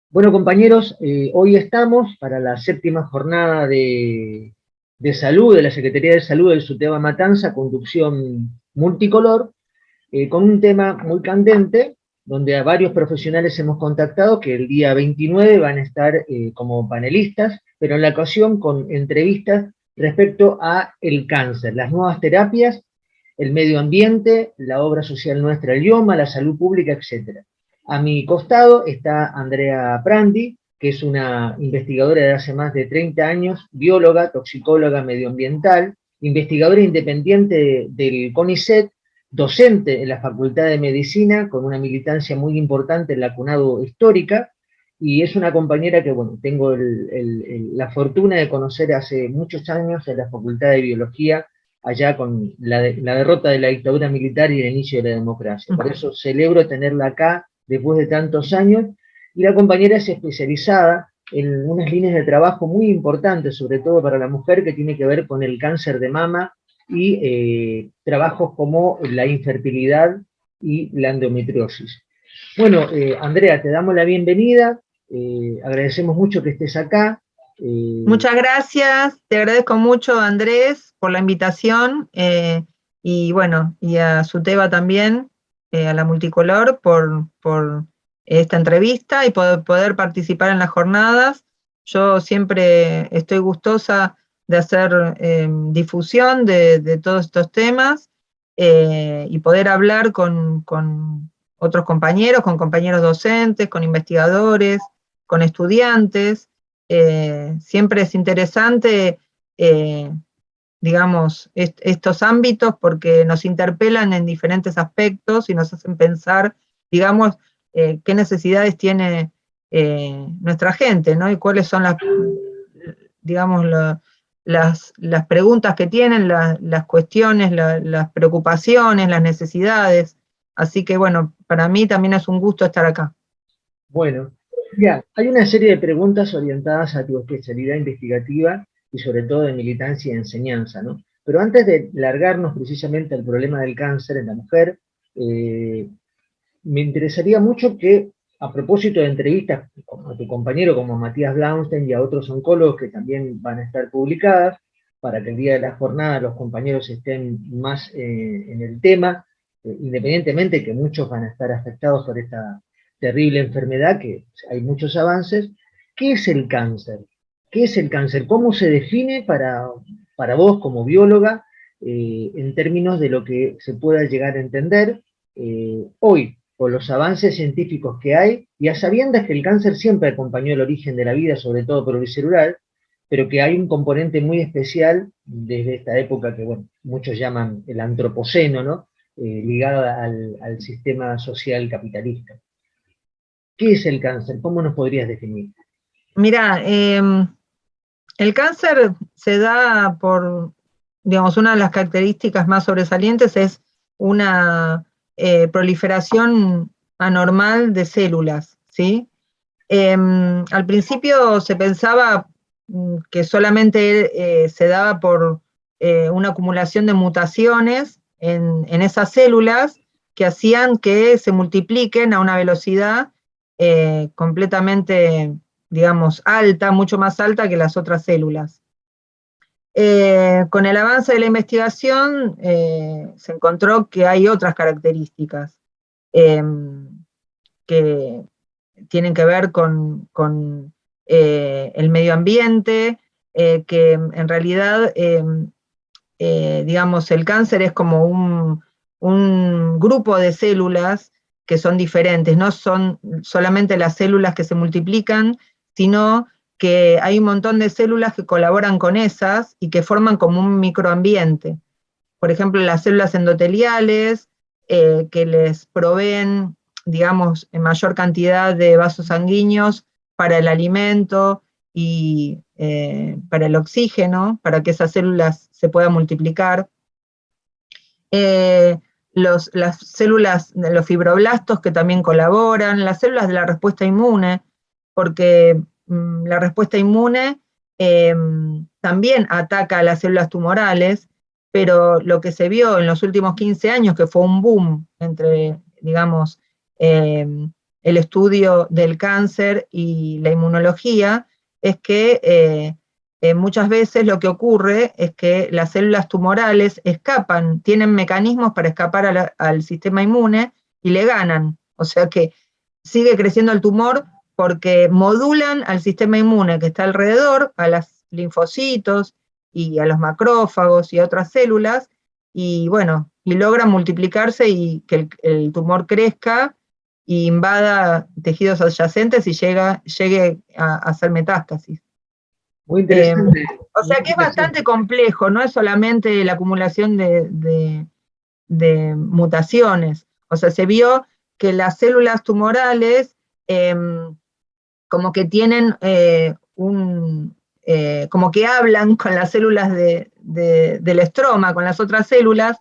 Bueno, compañeros, hoy estamos para la séptima jornada de salud de la Secretaría de Salud del SUTEBA Matanza, conducción multicolor, con un tema muy candente, donde a varios profesionales hemos contactado que el día 29 van a estar como panelistas, pero en la ocasión con entrevistas respecto a el cáncer, las nuevas terapias, el medio ambiente, la obra social nuestra, el IOMA, la salud pública, etc. A mi costado está Andrea Prandi, que es una investigadora de hace más de 30 años, bióloga, toxicóloga medioambiental, investigadora independiente del CONICET, docente en la Facultad de Medicina, con una militancia muy importante en la CUNADU histórica, y es una compañera que, bueno, tengo la fortuna de conocer hace muchos años en la Facultad de Biología, allá con la derrota de la dictadura militar y el inicio de la democracia. Por eso celebro tenerla acá después de tantos años, y la compañera es especializada en unas líneas de trabajo muy importantes, sobre todo para la mujer, que tiene que ver con el cáncer de mama y trabajos como la infertilidad y la endometriosis. Bueno, Andrea, te damos la bienvenida, agradecemos mucho que estés acá. Muchas gracias, te agradezco mucho, Andrés, por la invitación, y bueno, y a Suteba también, a la Multicolor, por esta entrevista y poder participar en las jornadas. Yo siempre estoy gustosa de hacer difusión de todos estos temas, y poder hablar con otros compañeros, con compañeros docentes, con investigadores, con estudiantes. Siempre es interesante, digamos, estos ámbitos porque nos interpelan en diferentes aspectos y nos hacen pensar, digamos, qué necesidades tiene nuestra gente, ¿no? Y cuáles son digamos, las preguntas que tienen, las cuestiones, las preocupaciones, las necesidades. Así que, bueno, para mí también es un gusto estar acá. Bueno, ya, hay una serie de preguntas orientadas a tu especialidad investigativa y sobre todo de militancia y enseñanza, ¿no? Pero antes de largarnos precisamente al problema del cáncer en la mujer, me interesaría mucho que, a propósito de entrevistas a tu compañero como Matías Blaustein y a otros oncólogos que también van a estar publicadas, para que el día de la jornada los compañeros estén más en el tema, independientemente que muchos van a estar afectados por esta terrible enfermedad, que hay muchos avances. ¿Qué es el cáncer? ¿Qué es el cáncer? ¿Cómo se define para vos como bióloga en términos de lo que se pueda llegar a entender hoy, por los avances científicos que hay, y a sabiendas que el cáncer siempre acompañó el origen de la vida, sobre todo pluricelular, pero que hay un componente muy especial desde esta época que, bueno, muchos llaman el antropoceno, ¿no? Ligado al sistema social capitalista. ¿Qué es el cáncer? ¿Cómo nos podrías definir? Mira, el cáncer se da por, digamos, una de las características más sobresalientes es una proliferación anormal de células, ¿sí? Al principio se pensaba que solamente se daba por una acumulación de mutaciones en esas células que hacían que se multipliquen a una velocidad completamente, digamos, alta, mucho más alta que las otras células. Con el avance de la investigación se encontró que hay otras características que tienen que ver con el medio ambiente, que en realidad, digamos, el cáncer es como un grupo de células que son diferentes, no son solamente las células que se multiplican, sino que hay un montón de células que colaboran con esas y que forman como un microambiente. Por ejemplo, las células endoteliales, que les proveen, digamos, en mayor cantidad de vasos sanguíneos para el alimento y para el oxígeno, para que esas células se puedan multiplicar. Las células de los fibroblastos que también colaboran, las células de la respuesta inmune, porque la respuesta inmune también ataca a las células tumorales, pero lo que se vio en los últimos 15 años, que fue un boom entre, digamos, el estudio del cáncer y la inmunología, es que muchas veces lo que ocurre es que las células tumorales escapan, tienen mecanismos para escapar al sistema inmune y le ganan. O sea que sigue creciendo el tumor porque modulan al sistema inmune que está alrededor, a los linfocitos y a los macrófagos y a otras células, y bueno, y logran multiplicarse y que el tumor crezca y invada tejidos adyacentes y llegue a hacer metástasis. Muy interesante. O sea que es bastante complejo, no es solamente la acumulación de mutaciones. O sea, se vio que las células tumorales como que tienen como que hablan con las células del estroma, con las otras células,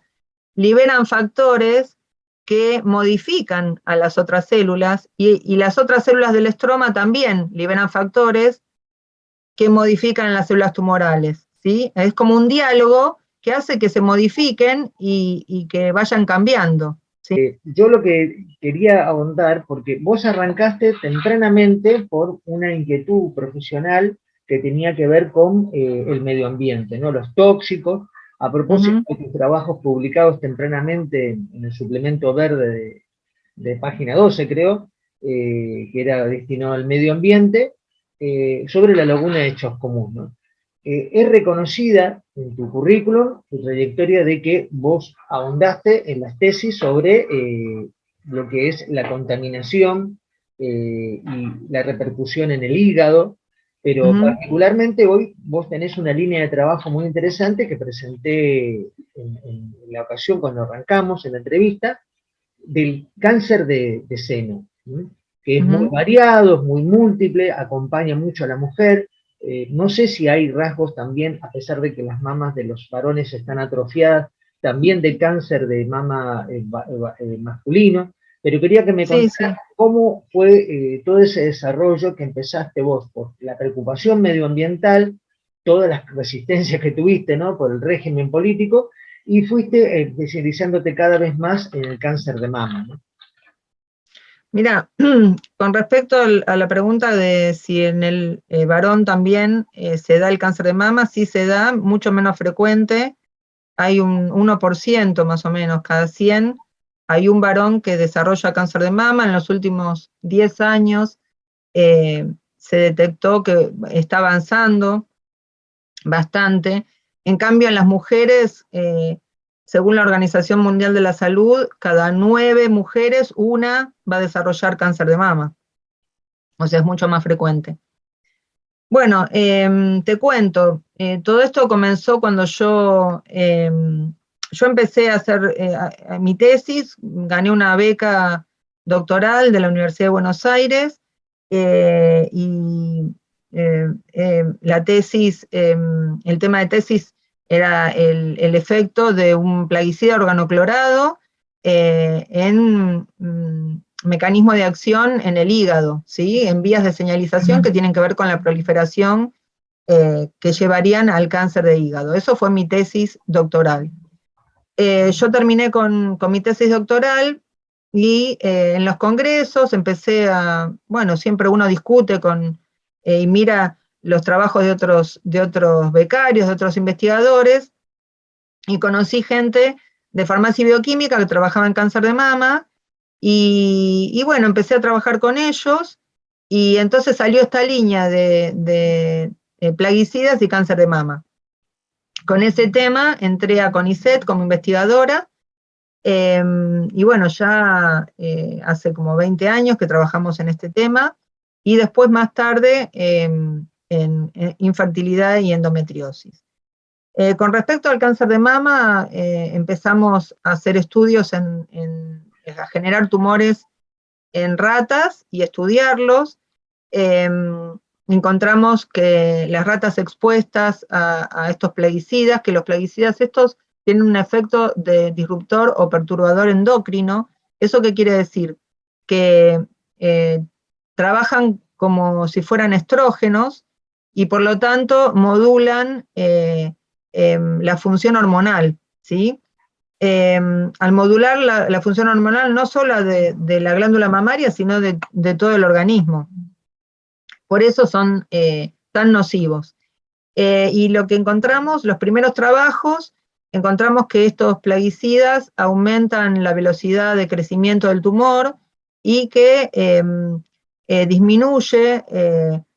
liberan factores que modifican a las otras células, y las otras células del estroma también liberan factores que modifican las células tumorales, ¿sí? Es como un diálogo que hace que se modifiquen y que vayan cambiando. ¿Sí? Yo lo que quería ahondar, porque vos arrancaste tempranamente por una inquietud profesional que tenía que ver con el medio ambiente, ¿no? Los tóxicos, a propósito de tus trabajos publicados tempranamente en el suplemento verde de página 12, creo, que era destinado al medio ambiente, sobre la laguna de Chascomús, ¿no? Es reconocida en tu currículum, tu trayectoria, de que vos ahondaste en las tesis sobre lo que es la contaminación y la repercusión en el hígado, pero particularmente hoy vos tenés una línea de trabajo muy interesante que presenté en la ocasión cuando arrancamos en la entrevista, del cáncer de seno, ¿sí? Que es muy variado, es muy múltiple, acompaña mucho a la mujer. No sé si hay rasgos también, a pesar de que las mamas de los varones están atrofiadas, también de cáncer de mama masculino, pero quería que me contaras cómo fue todo ese desarrollo que empezaste vos, por la preocupación medioambiental, todas las resistencias que tuviste, ¿no?, por el régimen político, y fuiste especializándote cada vez más en el cáncer de mama, ¿no? Mira, con respecto a la pregunta de si en el varón también se da el cáncer de mama, sí se da, mucho menos frecuente. Hay un 1% más o menos cada 100. Hay un varón que desarrolla cáncer de mama. En los últimos 10 años se detectó que está avanzando bastante. En cambio, en las mujeres, según la Organización Mundial de la Salud, cada 9 mujeres, una va a desarrollar cáncer de mama. O sea, es mucho más frecuente. Bueno, te cuento, todo esto comenzó cuando yo empecé a hacer mi tesis, gané una beca doctoral de la Universidad de Buenos Aires, y la tesis, el tema de tesis era el efecto de un plaguicida organoclorado en mecanismo de acción en el hígado, ¿sí? En vías de señalización que tienen que ver con la proliferación que llevarían al cáncer de hígado. Eso fue mi tesis doctoral. Yo terminé con mi tesis doctoral y en los congresos empecé bueno, siempre uno discute y mira los trabajos de otros becarios, de otros investigadores, y conocí gente de farmacia y bioquímica que trabajaba en cáncer de mama, y bueno, empecé a trabajar con ellos, y entonces salió esta línea de plaguicidas y cáncer de mama. Con ese tema entré a CONICET como investigadora, y bueno, ya hace como 20 años que trabajamos en este tema, y después más tarde en infertilidad y endometriosis. Con respecto al cáncer de mama, empezamos a hacer estudios a generar tumores en ratas y estudiarlos. Encontramos que las ratas expuestas a estos plaguicidas, que los plaguicidas estos tienen un efecto de disruptor o perturbador endocrino. ¿Eso qué quiere decir? Que trabajan como si fueran estrógenos y por lo tanto modulan la función hormonal, ¿sí? al modular la función hormonal no solo de la glándula mamaria, sino de todo el organismo. Por eso son tan nocivos. Y lo que encontramos, los primeros trabajos, encontramos que estos plaguicidas aumentan la velocidad de crecimiento del tumor y que disminuye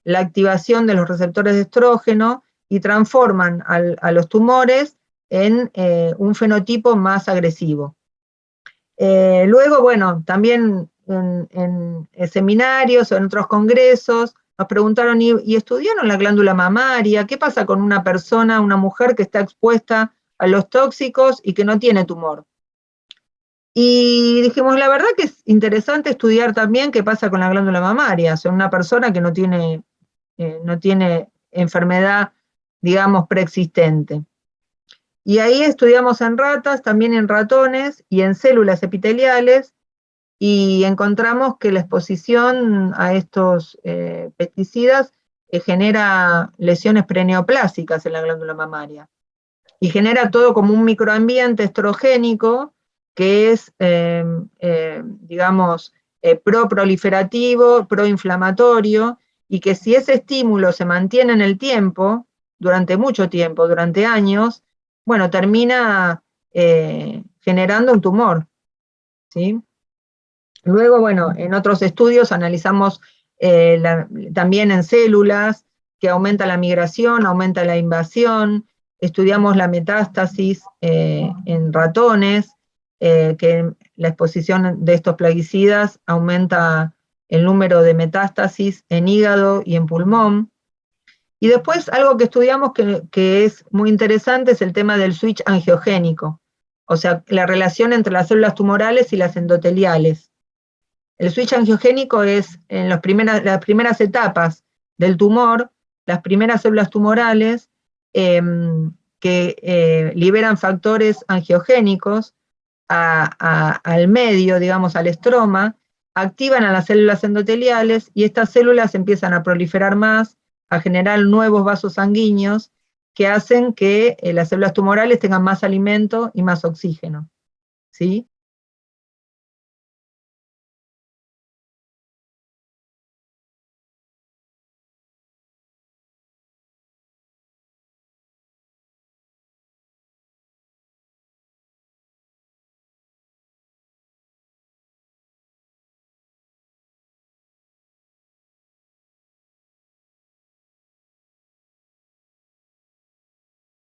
la activación de los receptores de estrógeno y transforman a los tumores en un fenotipo más agresivo. Luego, bueno, también en seminarios o en otros congresos, nos preguntaron, ¿y estudiaron la glándula mamaria? ¿Qué pasa con una persona, una mujer que está expuesta a los tóxicos y que no tiene tumor? Y dijimos, la verdad que es interesante estudiar también qué pasa con la glándula mamaria, o sea, una persona que no tiene enfermedad, digamos, preexistente. Y ahí estudiamos en ratas, también en ratones y en células epiteliales, y encontramos que la exposición a estos pesticidas genera lesiones preneoplásicas en la glándula mamaria. Y genera todo como un microambiente estrogénico que es, digamos, pro-proliferativo, pro-inflamatorio, y que si ese estímulo se mantiene en el tiempo, durante mucho tiempo, durante años, bueno, termina generando un tumor, ¿sí? Luego, bueno, en otros estudios analizamos también en células que aumenta la migración, aumenta la invasión, estudiamos la metástasis en ratones, que la exposición de estos plaguicidas aumenta el número de metástasis en hígado y en pulmón. Y después algo que estudiamos que es muy interesante es el tema del switch angiogénico, o sea, la relación entre las células tumorales y las endoteliales. El switch angiogénico es en las primeras etapas del tumor, las primeras células tumorales que liberan factores angiogénicos al medio, digamos, al estroma, activan a las células endoteliales y estas células empiezan a proliferar más, a generar nuevos vasos sanguíneos que hacen que las células tumorales tengan más alimento y más oxígeno, ¿sí?